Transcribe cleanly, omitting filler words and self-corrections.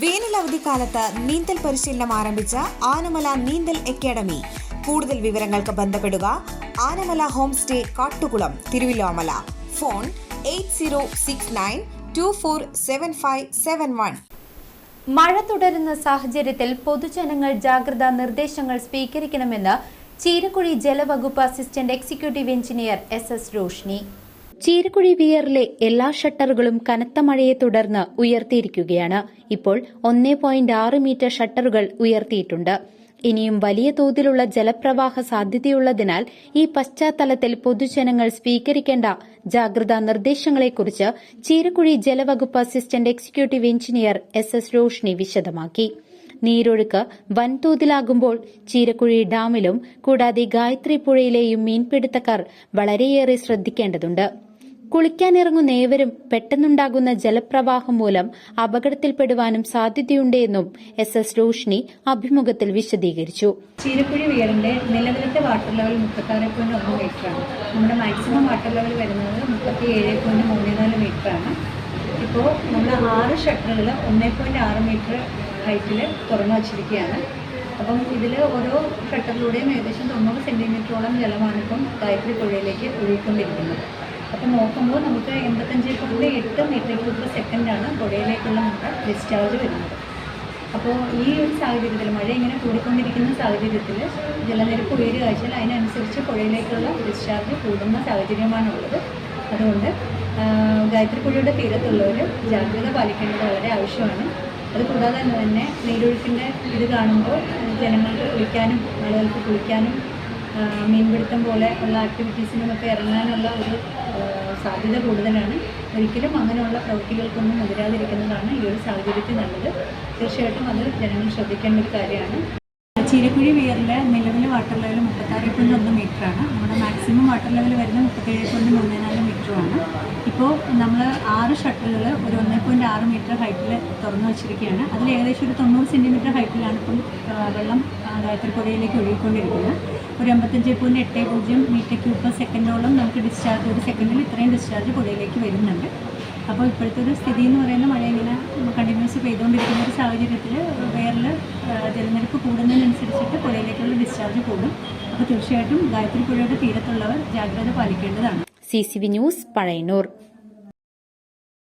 വേനലവധിക്കാലത്ത് നീന്തൽ പരിശീലനം ആരംഭിച്ച ആനമല നീന്തൽ അക്കാദമി. കൂടുതൽ വിവരങ്ങൾക്ക് ബന്ധപ്പെടുക Anamala home stay Kattukulam, Thiruvillwamala. Phone 8069247571. മഴ തുടരുന്ന സാഹചര്യത്തിൽ പൊതുജനങ്ങൾ ജാഗ്രതാ നിർദ്ദേശങ്ങൾ സ്വീകരിക്കണമെന്ന് ചീരക്കുഴി ജലവകുപ്പ് assistant executive engineer SS Roshni. Cheerakuzhi വിയറിലെ എല്ലാ ഷട്ടറുകളും കനത്ത മഴയെ തുടർന്ന് ഉയർത്തിയിരിക്കുകയാണ്. ഇപ്പോൾ 1.6 മീറ്റർ ഷട്ടറുകൾ ഉയർത്തിയിട്ടുണ്ട്. ഇനിയും വലിയ തോതിലുള്ള ജലപ്രവാഹ സാധ്യതയുള്ളതിനാൽ ഈ പശ്ചാത്തലത്തിൽ പൊതുജനങ്ങൾ സ്വീകരിക്കേണ്ട ജാഗ്രതാ നിർദ്ദേശങ്ങളെക്കുറിച്ച് ചീരക്കുഴി ജലവകുപ്പ് assistant executive engineer SS Roshni വിശദമാക്കി. നീരൊഴുക്ക് വൻതോതിലാകുമ്പോൾ ചീരക്കുഴി ഡാമിലും കൂടാതെ ഗായത്രി പുഴയിലെയും മീൻപിടുത്തക്കാർ വളരെയേറെ ശ്രദ്ധിക്കേണ്ടതുണ്ട്. കുളിക്കാനിറങ്ങുന്ന ഏവരും പെട്ടെന്നുണ്ടാകുന്ന ജലപ്രവാഹം മൂലം അപകടത്തിൽപ്പെടുവാനും സാധ്യതയുണ്ടെന്നും SS റോഷ്നി അഭിമുഖത്തിൽ വിശദീകരിച്ചു. ചീരക്കുഴി വിയറിന്റെ നിലവിലത്തെ വാട്ടർ ലെവൽ 36.1 മീറ്ററാണ്. നമ്മുടെ മാക്സിമം വാട്ടർ ലെവൽ വരുന്നത് 37.34 മീറ്ററാണ്. ഇപ്പോൾ നമ്മൾ 6 ഷട്ടറുകൾ 1.6 മീറ്റർ ഹൈറ്റിൽ തുറന്നു വച്ചിരിക്കുകയാണ്. അപ്പം ഇതിൽ ഓരോ ഷട്ടറിലൂടെയും ഏകദേശം 90 സെൻറ്റിമീറ്ററോളം ജലമാണ് ഇപ്പം ഗായത്രി പുഴയിലേക്ക് ഒഴുകിക്കൊണ്ടിരിക്കുന്നത്. അപ്പം നോക്കുമ്പോൾ നമുക്ക് 85.8 മീറ്റർ ക്യൂബ് സെക്കൻഡാണ് പുഴയിലേക്കുള്ള നമ്മുടെ ഡിസ്ചാർജ് വരുന്നത്. അപ്പോൾ ഈ ഒരു സാഹചര്യത്തിൽ മഴ ഇങ്ങനെ കൂടിക്കൊണ്ടിരിക്കുന്ന സാഹചര്യത്തിൽ ജലനിരപ്പ് ഉയരുക വെച്ചാൽ അതിനനുസരിച്ച് പുഴയിലേക്കുള്ള ഡിസ്ചാർജ് കൂടുന്ന സാഹചര്യമാണുള്ളത്. അതുകൊണ്ട് ഗായത്രി പുഴയുടെ തീരത്തുള്ളവർ ജാഗ്രത പാലിക്കേണ്ടത് വളരെ ആവശ്യമാണ്. അതുകൂടാതെ തന്നെ നീരൊഴുക്കിൻ്റെ ഇത് കാണുമ്പോൾ ജനങ്ങൾക്ക് കുളിക്കാനും ആളുകൾക്ക് കുളിക്കാനും മീൻപിടുത്തം പോലെ ഉള്ള ആക്ടിവിറ്റീസിനുമൊക്കെ ഇറങ്ങാനുള്ള ഒരു സാധ്യത കൂടുതലാണ്. ഒരിക്കലും അങ്ങനെയുള്ള പ്രവൃത്തികൾക്കൊന്നും മുതിരാതിരിക്കുന്നതാണ് ഈ ഒരു സാഹചര്യത്തിൽ നല്ലത്. തീർച്ചയായിട്ടും അത് ജനങ്ങൾ ശ്രദ്ധിക്കേണ്ട ഒരു കാര്യമാണ്. ചീരക്കുഴി വിയറിലെ നിലവിലെ വാട്ടർ ലെവൽ 36.1 മീറ്ററാണ്. നമ്മുടെ മാക്സിമം വാട്ടർ ലെവൽ വരുന്നത് 37.34 മീറ്ററുമാണ്. ഇപ്പോൾ നമ്മൾ 6 ഷട്ടറുകൾ ഒരു 1.6 മീറ്റർ ഹൈറ്റിൽ തുറന്നു വച്ചിരിക്കുകയാണ്. അതിൽ ഏകദേശം ഒരു 90 സെൻറ്റിമീറ്റർ ഹൈറ്റിലാണ് ഇപ്പം വെള്ളം ഗായത്രി പുഴയിലേക്ക് ഒഴുകിക്കൊണ്ടിരിക്കുന്നത്. ഒരു 85.80 മീറ്റർ ക്യൂബ് പെർ സെക്കൻഡോളം നമുക്ക് ഡിസ്ചാർജ്, ഒരു സെക്കൻഡിൽ ഇത്രയും ഡിസ്ചാർജ് പുഴയിലേക്ക് വരുന്നുണ്ട്. അപ്പോൾ ഇപ്പോഴത്തെ ഒരു സ്ഥിതി എന്ന് പറയുന്ന മഴ ഇങ്ങനെ കണ്ടിന്യൂസ് പെയ്തുകൊണ്ടിരിക്കുന്ന ഒരു സാഹചര്യത്തിൽ വേറിൽ ജലനിരപ്പ് കൂടുന്നതിനനുസരിച്ചിട്ട് പുഴയിലേക്കുള്ള ഡിസ്ചാർജ് കൂടും. അപ്പോൾ തീർച്ചയായിട്ടും ഗായത്രി പുഴയുടെ തീരത്തുള്ളവർ ജാഗ്രത പാലിക്കേണ്ടതാണ്. CCV news, Pazhayannur.